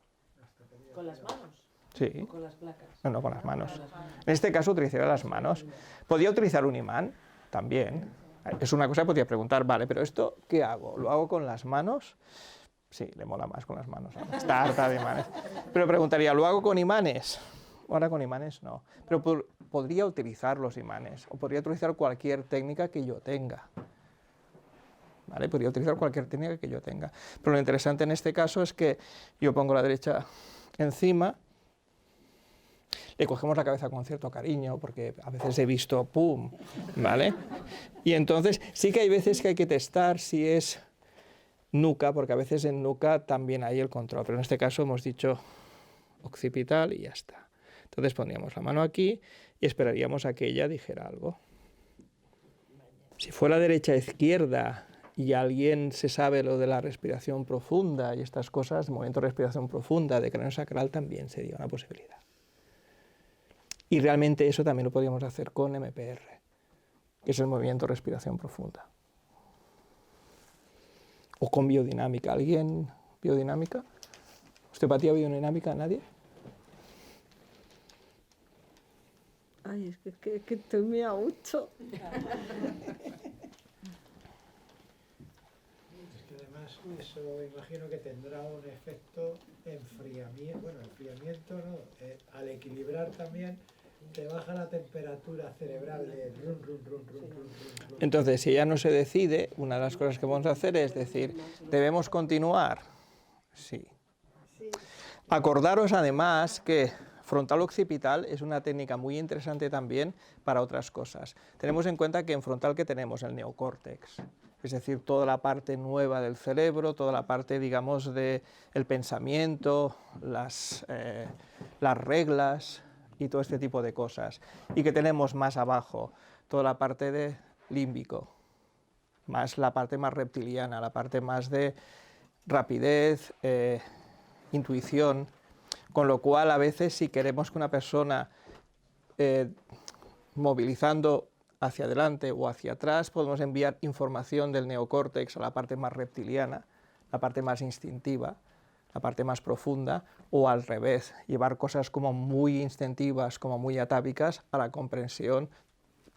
¿Con las manos? Sí. ¿O con las placas? No, con las manos. En este caso utilizaría las manos. ¿Podría utilizar un imán? También. Es una cosa que podría preguntar, vale, pero ¿esto qué hago? ¿Lo hago con las manos? Sí, le mola más con las manos. Está harta de imanes. Pero preguntaría, ¿lo hago con imanes? Ahora con imanes no. Pero podría utilizar los imanes. O podría utilizar cualquier técnica que yo tenga. ¿Vale? Podría utilizar cualquier técnica que yo tenga. Pero lo interesante en este caso es que yo pongo la derecha encima, le cogemos la cabeza con cierto cariño, porque a veces he visto ¡pum! ¿Vale? Y entonces sí que hay veces que hay que testar si es nuca, porque a veces en nuca también hay el control, pero en este caso hemos dicho occipital y ya está. Entonces pondríamos la mano aquí y esperaríamos a que ella dijera algo. Si fuera derecha-izquierda y alguien se sabe lo de la respiración profunda y estas cosas, movimiento de respiración profunda de cráneo sacral también sería una posibilidad. Y realmente eso también lo podríamos hacer con MPR, que es el movimiento de respiración profunda. O con biodinámica. ¿Alguien biodinámica? ¿Osteopatía biodinámica? ¿Nadie? Ay, es que estoy muy a gusto. Es que además eso imagino que tendrá un efecto enfriamiento, bueno, enfriamiento no, al equilibrar también te baja la temperatura cerebral de run, run, run, run, run, run, run. Entonces, si ella no se decide, una de las cosas que vamos a hacer es decir, ¿debemos continuar? Sí. Acordaros además que frontal occipital es una técnica muy interesante también para otras cosas. Tenemos en cuenta que en frontal que tenemos el neocórtex, es decir, toda la parte nueva del cerebro, toda la parte, digamos, del pensamiento, las reglas y todo este tipo de cosas. Y que tenemos más abajo toda la parte de límbico, más la parte más reptiliana, la parte más de rapidez, intuición, con lo cual a veces si queremos que una persona movilizando hacia adelante o hacia atrás, podemos enviar información del neocórtex a la parte más reptiliana, la parte más instintiva, la parte más profunda, o al revés, llevar cosas como muy instintivas, como muy atávicas, a la comprensión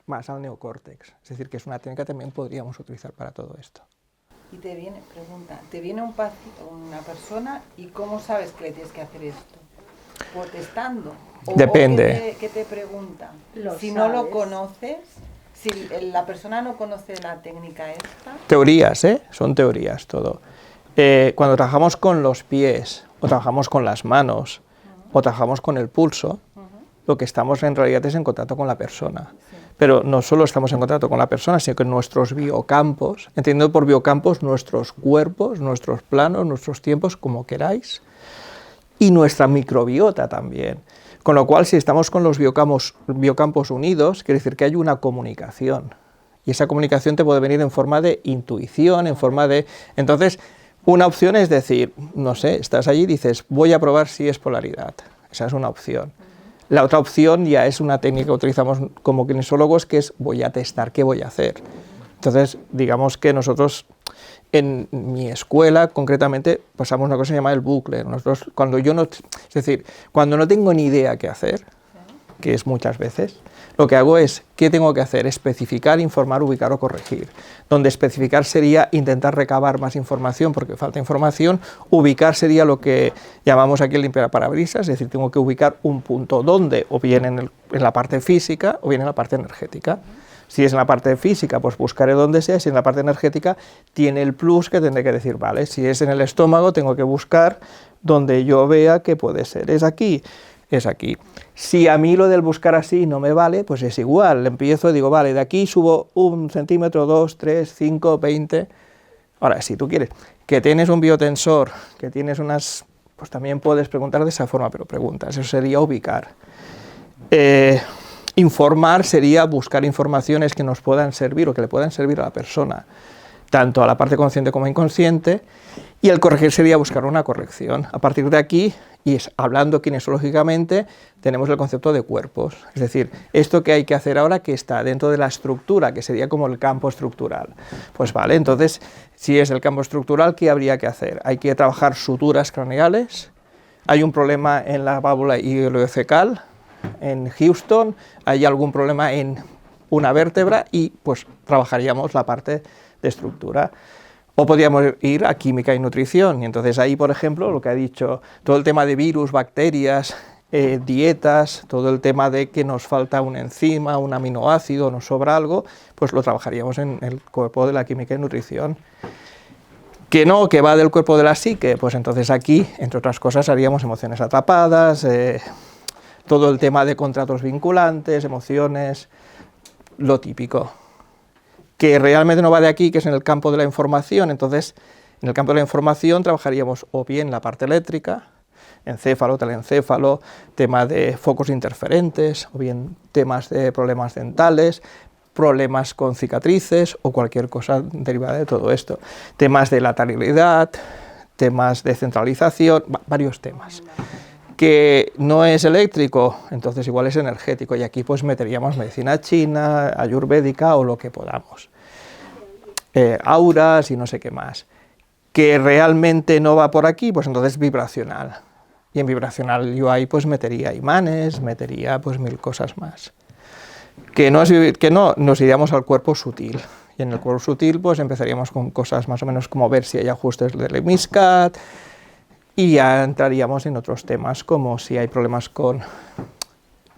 más al neocórtex. Es decir, que es una técnica que también podríamos utilizar para todo esto. Y te viene una persona y ¿cómo sabes que le tienes que hacer esto? ¿O testando? Depende. ¿O qué te pregunta? Lo Si no lo sabes. conoces, si la persona no conoce la técnica esta... Teorías, son teorías todo. Cuando trabajamos con los pies, o trabajamos con las manos, o trabajamos con el pulso, lo que estamos en realidad es en contacto con la persona. Sí. Pero no solo estamos en contacto con la persona, sino que nuestros biocampos, entendiendo por biocampos nuestros cuerpos, nuestros planos, nuestros tiempos, como queráis, y nuestra microbiota también. Con lo cual, si estamos con los biocampos unidos, quiere decir que hay una comunicación. Y esa comunicación te puede venir en forma de intuición, en forma de... Entonces, una opción es decir, no sé, estás allí y dices, voy a probar si es polaridad. Esa es una opción. La otra opción ya es una técnica que utilizamos como kinesiólogos, que es voy a testar qué voy a hacer. Entonces, digamos que nosotros en mi escuela concretamente pasamos una cosa que se llama el bucle. Nosotros, cuando no tengo ni idea qué hacer, que es muchas veces, lo que hago es, ¿qué tengo que hacer? Especificar, informar, ubicar o corregir. Donde especificar sería intentar recabar más información porque falta información, ubicar sería lo que llamamos aquí el limpiaparabrisas, es decir, tengo que ubicar un punto donde, o bien en la parte física o bien en la parte energética. Si es en la parte física, pues buscaré donde sea. Si es en la parte energética, tiene el plus que tendré que decir, vale, si es en el estómago, tengo que buscar donde yo vea que puede ser. ¿Es aquí? Es aquí. Si a mí lo del buscar así no me vale, pues es igual. Empiezo y digo, vale, de aquí subo 1 centímetro, 2, 3, 5, 20... Ahora, si tú quieres que tienes un biotensor, que tienes unas... pues también puedes preguntar de esa forma, pero preguntas, eso sería ubicar. Informar sería buscar informaciones que nos puedan servir o que le puedan servir a la persona, tanto a la parte consciente como inconsciente, y el corregir sería buscar una corrección. A partir de aquí, y hablando kinesiológicamente, tenemos el concepto de cuerpos, es decir, esto que hay que hacer ahora que está dentro de la estructura, que sería como el campo estructural. Pues vale, entonces, si es el campo estructural, ¿qué habría que hacer? Hay que trabajar suturas craneales, hay un problema en la válvula iliocecal, en Houston, hay algún problema en una vértebra y pues trabajaríamos la parte de estructura. O podríamos ir a química y nutrición, y entonces ahí, por ejemplo, lo que ha dicho, todo el tema de virus, bacterias, dietas, todo el tema de que nos falta una enzima, un aminoácido, nos sobra algo, pues lo trabajaríamos en el cuerpo de la química y nutrición. Que no, que va del cuerpo de la psique, pues entonces aquí, entre otras cosas, haríamos emociones atrapadas, todo el tema de contratos vinculantes, emociones, lo típico. Que realmente no va de aquí, que es en el campo de la información, entonces en el campo de la información trabajaríamos o bien la parte eléctrica, encéfalo, telencéfalo, tema de focos interferentes, o bien temas de problemas dentales, problemas con cicatrices o cualquier cosa derivada de todo esto, temas de lateralidad, temas de centralización, varios temas. Que no es eléctrico, entonces igual es energético, y aquí pues meteríamos medicina china, ayurvédica o lo que podamos. Auras y no sé qué más. Que realmente no va por aquí, pues entonces vibracional. Y en vibracional yo ahí pues metería imanes, metería pues 1000 cosas más. Que no, nos iríamos al cuerpo sutil. Y en el cuerpo sutil pues empezaríamos con cosas más o menos como ver si hay ajustes de Lemniscat, y ya entraríamos en otros temas, como si hay problemas con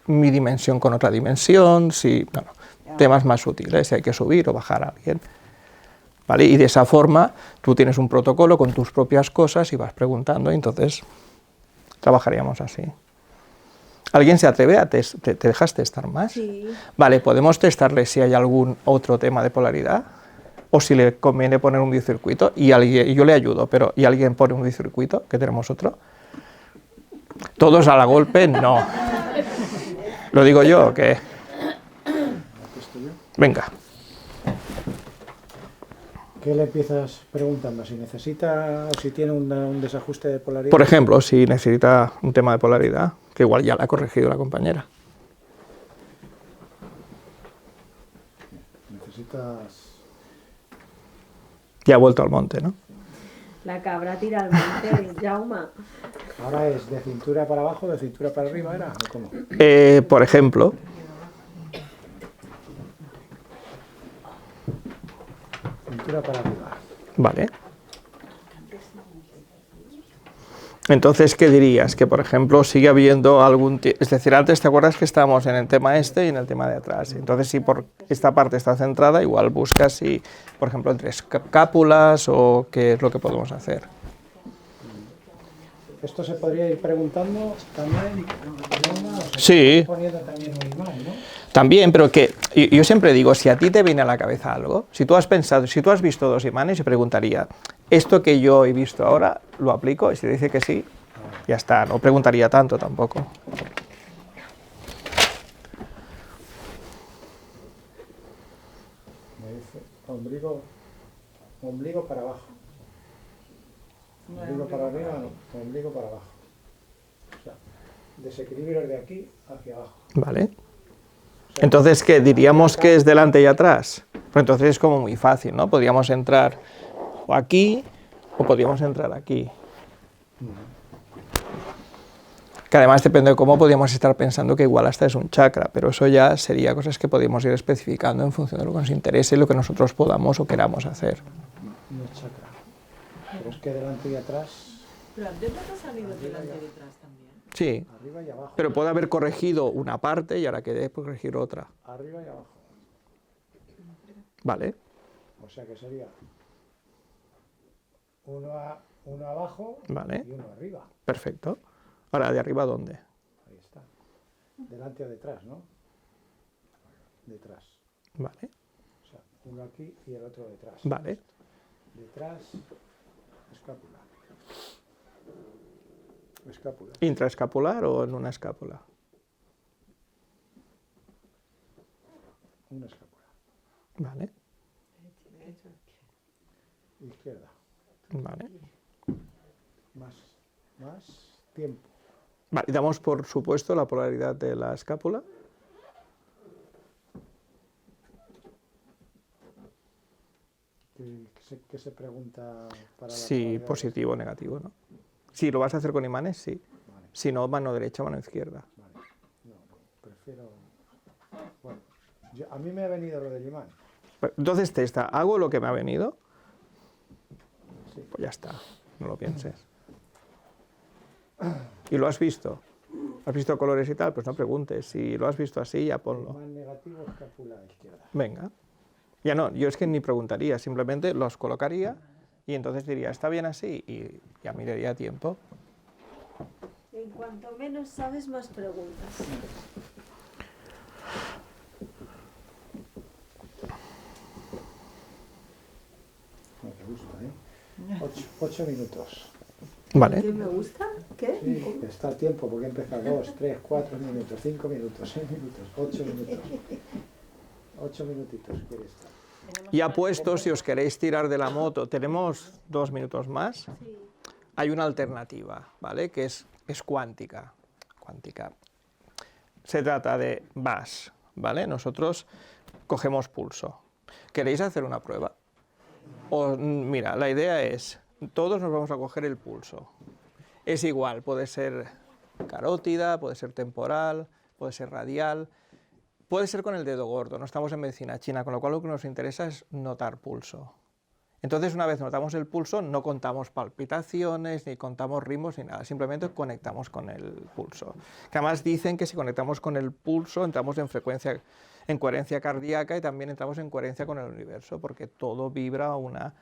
mi dimensión con otra dimensión, si, bueno, temas más sutiles, si hay que subir o bajar a alguien. ¿Vale? Y de esa forma tú tienes un protocolo con tus propias cosas y vas preguntando, y entonces trabajaríamos así. ¿Alguien se atreve a te dejas testar más? Sí. Vale, podemos testarle si hay algún otro tema de polaridad, o si le conviene poner un bicircuito, y yo le ayudo, pero ¿y alguien pone un bicircuito, que tenemos otro? ¿Todos a la golpe? No. ¿Lo digo yo o qué? Venga. ¿Qué le empiezas preguntando? ¿Si necesita o si tiene un desajuste de polaridad? Por ejemplo, si necesita un tema de polaridad, que igual ya la ha corregido la compañera. Necesitas... Ya ha vuelto al monte, ¿no? La cabra tira al monte, Jauma. ¿Ahora es de cintura para abajo, de cintura para arriba era? ¿O cómo? Por ejemplo, Cintura para arriba. vale. Entonces, ¿qué dirías? Que, por ejemplo, sigue habiendo algún... Es decir, antes te acuerdas que estábamos en el tema este y en el tema de atrás. Entonces, si por esta parte está centrada, igual buscas si, por ejemplo, entre escápulas o qué es lo que podemos hacer. Esto se podría ir preguntando también, ¿no? Sí. Poniendo también un imán, ¿no? También, pero que yo siempre digo, si a ti te viene a la cabeza algo, si tú has pensado, si tú has visto 2 imanes, yo preguntaría, ¿esto que yo he visto ahora lo aplico? Y si te dice que sí, ya está, no preguntaría tanto tampoco. Me dice ombligo para abajo. Ombligo para arriba, no, ombligo para abajo. O sea, desequilibrio de aquí hacia abajo. Vale. Entonces, ¿qué? ¿Diríamos que es delante y atrás? Pues entonces es como muy fácil, ¿no? Podríamos entrar o aquí o podríamos entrar aquí. Que además depende de cómo podríamos estar pensando que igual hasta es un chakra, pero eso ya sería cosas que podríamos ir especificando en función de lo que nos interese y lo que nosotros podamos o queramos hacer. No es chakra. Pero es que delante y atrás, Pero antes no te ha salido delante y detrás también. Sí, arriba y abajo. pero puede haber corregido una parte y ahora quede corregir otra. Arriba y abajo. Vale, O sea que sería uno abajo Vale. y uno arriba. perfecto. Ahora, ¿de arriba dónde? Ahí está. Delante o detrás, ¿no? Detrás. Vale, O sea, uno aquí y el otro detrás. vale. Detrás, escápula. Escápula. ¿Intraescapular o en una escápula? Una escápula. Vale, Izquierda. vale. Más tiempo. Vale, y damos por supuesto la polaridad de la escápula. ¿Qué se pregunta para la Sí, polaridad? positivo o negativo, ¿no? Si lo vas a hacer con imanes, sí. Vale, Si no, mano derecha, mano izquierda. vale. No, prefiero... Bueno, a mí me ha venido lo del imán. Entonces testa, ¿hago lo que me ha venido? Sí. Pues ya está, no lo pienses. ¿Y lo has visto? ¿Has visto colores y tal? Pues no preguntes. Si lo has visto así, ya ponlo. Imán negativo, escápula izquierda. Venga. Ya no, yo es que ni preguntaría, simplemente los colocaría y entonces diría, ¿está bien así? Y ya miraría a tiempo. En cuanto menos sabes, más preguntas. Me gusta, ¿eh? 8 minutos. Vale. ¿Qué me gusta? ¿Qué? Sí, está el tiempo, porque empieza 2, 3, 4 minutos, 5 minutos, 6 minutos, 8 minutos. 8 minutitos quiere estar. Ya puesto, si os queréis tirar de la moto, tenemos 2 minutos más. Hay una alternativa, ¿vale? Que es cuántica. Cuántica. Se trata de vas, ¿vale? Nosotros cogemos pulso. ¿Queréis hacer una prueba? O, mira, la idea es, todos nos vamos a coger el pulso. Es igual, puede ser carótida, puede ser temporal, puede ser radial, puede ser con el dedo gordo. No estamos en medicina china, con lo cual lo que nos interesa es notar pulso. Entonces, una vez notamos el pulso, no contamos palpitaciones, ni contamos ritmos, ni nada. Simplemente conectamos con el pulso. Que además dicen que si conectamos con el pulso, entramos en coherencia cardíaca y también entramos en coherencia con el universo, porque todo vibra a una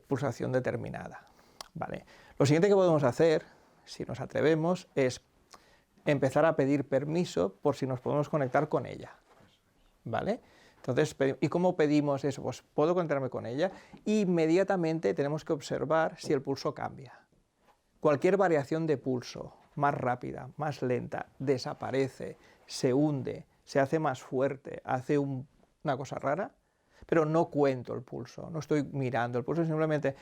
pulsación determinada. Vale. Lo siguiente que podemos hacer, si nos atrevemos, es empezar a pedir permiso por si nos podemos conectar con ella. ¿Vale? Entonces, ¿y cómo pedimos eso? Pues puedo conectarme con ella. Inmediatamente tenemos que observar si el pulso cambia. Cualquier variación de pulso, más rápida, más lenta, desaparece, se hunde, se hace más fuerte, hace una cosa rara, pero no cuento el pulso, no estoy mirando el pulso, simplemente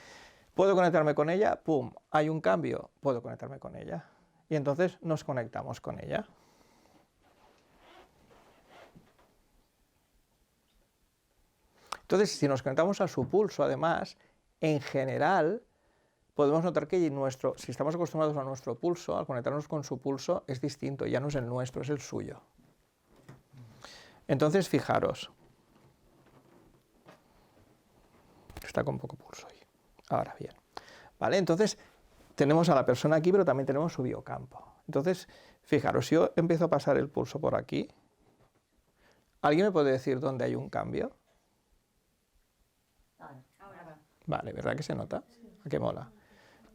puedo conectarme con ella, pum, hay un cambio, puedo conectarme con ella. Y entonces nos conectamos con ella. Entonces, si nos conectamos a su pulso, además, en general, podemos notar que si estamos acostumbrados a nuestro pulso, al conectarnos con su pulso, es distinto, ya no es el nuestro, es el suyo. Entonces, fijaros. Está con poco pulso ahí. Ahora bien. ¿Vale? Entonces, tenemos a la persona aquí, pero también tenemos su biocampo. Entonces, fijaros, si yo empiezo a pasar el pulso por aquí, ¿alguien me puede decir dónde hay un cambio? Vale, ¿verdad que se nota? ¿A qué mola?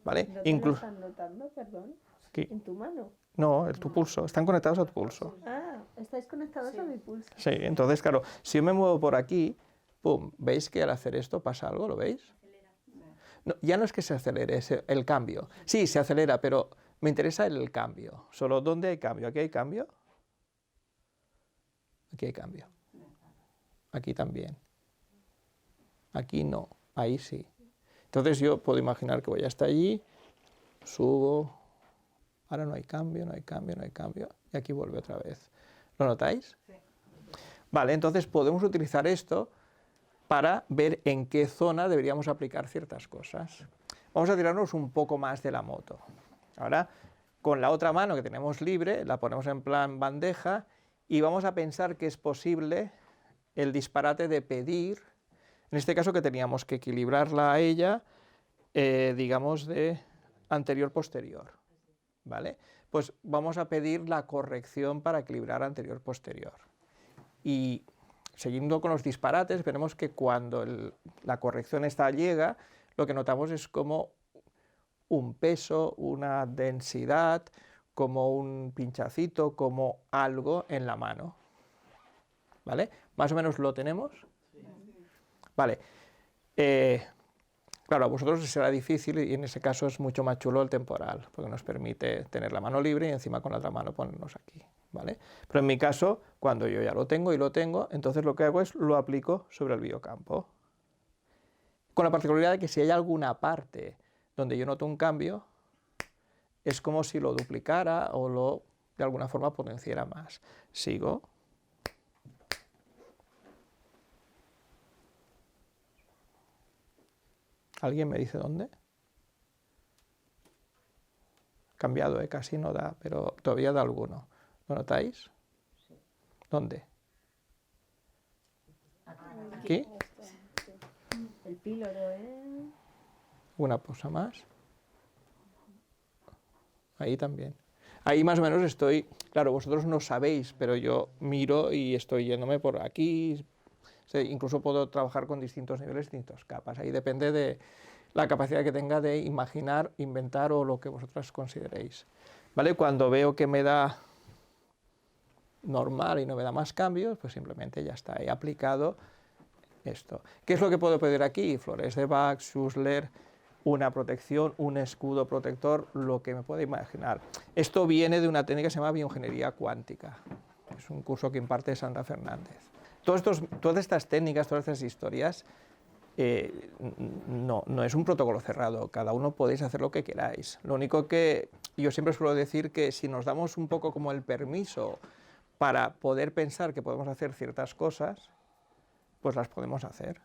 ¿Vale? ¿No te lo están notando, perdón? Aquí. ¿En tu mano? No, tu pulso. Están conectados a tu pulso. Ah, estáis conectados a mi pulso. Sí, entonces, claro, si yo me muevo por aquí, pum, ¿veis que al hacer esto pasa algo? ¿Lo veis? No, ya no es que se acelere, es el cambio. Sí, se acelera, pero me interesa el cambio. Solo, ¿dónde hay cambio? ¿Aquí hay cambio? Aquí hay cambio. Aquí también. Aquí no, ahí sí. Entonces yo puedo imaginar que voy hasta allí, subo, ahora no hay cambio, no hay cambio, no hay cambio, y aquí vuelve otra vez. ¿Lo notáis? Sí. Vale, entonces podemos utilizar esto para ver en qué zona deberíamos aplicar ciertas cosas. Vamos a tirarnos un poco más de la moto. Ahora, con la otra mano que tenemos libre, la ponemos en plan bandeja y vamos a pensar que es posible el disparate de pedir, en este caso que teníamos que equilibrarla a ella, digamos, de anterior-posterior. ¿Vale? Pues vamos a pedir la corrección para equilibrar anterior-posterior. Y siguiendo con los disparates, veremos que cuando la corrección esta llega, lo que notamos es como un peso, una densidad, como un pinchacito, como algo en la mano. ¿Vale? ¿Más o menos lo tenemos? Vale. Claro, a vosotros os será difícil y en ese caso es mucho más chulo el temporal, porque nos permite tener la mano libre y encima con la otra mano ponernos aquí, ¿vale? Pero en mi caso, cuando yo ya lo tengo y lo tengo, entonces lo que hago es lo aplico sobre el biocampo. Con la particularidad de que si hay alguna parte donde yo noto un cambio, es como si lo duplicara o lo de alguna forma potenciara más. Sigo. ¿Alguien me dice dónde? Cambiado, casi no da, pero todavía da alguno. ¿Lo notáis? ¿Dónde? ¿Aquí? El píloro, ¿eh? Una pausa más. Ahí también. Ahí más o menos estoy, claro, vosotros no sabéis, pero yo miro y estoy yéndome por aquí. Incluso puedo trabajar con distintos niveles, distintas capas. Ahí depende de la capacidad que tenga de imaginar, inventar o lo que vosotras consideréis. ¿Vale? Cuando veo que me da normal y no me da más cambios, pues simplemente ya está, he aplicado esto. ¿Qué es lo que puedo pedir aquí? Flores de Bach, Schussler, una protección, un escudo protector, lo que me pueda imaginar. Esto viene de una técnica que se llama bioingeniería cuántica. Es un curso que imparte Sandra Fernández. Todas estas técnicas, todas estas historias, no es un protocolo cerrado, cada uno podéis hacer lo que queráis. Lo único que yo siempre suelo decir que si nos damos un poco como el permiso para poder pensar que podemos hacer ciertas cosas, pues las podemos hacer.